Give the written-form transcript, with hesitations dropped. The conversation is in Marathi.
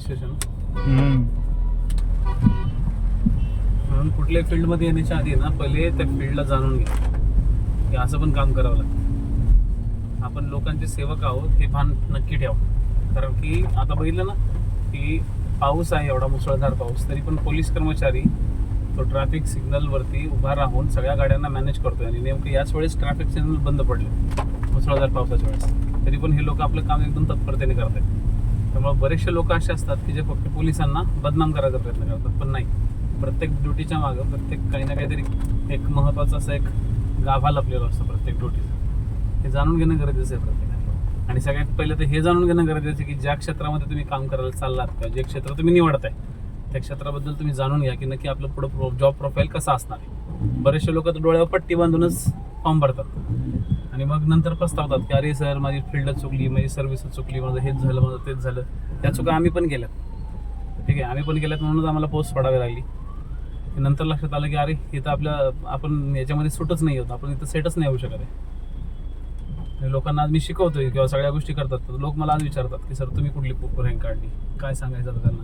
सिच्युएशन. म्हणून कुठल्याही फील्डमध्ये येण्याच्या आधी ना पहिले त्या फील्डला जाणून घ्या की असं पण काम करावं लागतं. आपण लोकांचे सेवक आहोत हे भान नक्की ठेवा. कारण की आता बघितलं ना की पाऊस आहे, एवढा मुसळधार पाऊस, तरी पण पोलीस कर्मचारी तो ट्रॅफिक सिग्नलवरती उभा राहून सगळ्या गाड्यांना मॅनेज करतोय. आणि नेमकं याच वेळेस ट्रॅफिक सिग्नल बंद पडले मुसळधार पावसाच्या वेळेस, तरी पण हे लोक आपलं काम एकदम तत्परतेने करतात. त्यामुळे बरेचसे लोक असे असतात की जे फक्त पोलिसांना बदनाम करायचा प्रयत्न करतात. पण नाही, प्रत्येक ड्युटीच्या मागं प्रत्येक काही ना काहीतरी एक महत्त्वाचा असा एक गाभा लपलेला असतो प्रत्येक ड्युटीचा. हे जाणून घेणं गरजेचं आहे प्रत्येकाने. आणि सगळ्यात पहिलं तर हे जाणून घेणं गरजेचं आहे की ज्या क्षेत्रामध्ये तुम्ही काम करायला चाललात किंवा जे क्षेत्र तुम्ही निवडताय त्या क्षेत्राबद्दल तुम्ही जाणून घ्या की नक्की आपलं पुढं जॉब प्रोफाईल कसा असणार आहे. बरेचसे लोक तर डोळ्यावर पट्टी बांधूनच फॉर्म भरतात आणि मग नंतर पस्तावतात की अरे सर माझी फील्ड चुकली, माझी सर्व्हिस चुकली, माझं हेच झालं, माझं तेच झालं. त्या चुका आम्ही पण केल्यात. ठीक आहे, आम्ही पण केल्यात म्हणूनच आम्हाला पोस्ट सोडावी लागली. नंतर लक्षात आलं की अरे इथं आपण याच्यामध्ये सूटच नाही होत, आपण इथं सेटच नाही होऊ शकत आहे. लोकांना आज मी शिकवतोय किंवा सगळ्या गोष्टी करतात, लोक मला आज विचारतात की सर तुम्ही कुठली रँक काढली, काय सांगायचं त्यांना.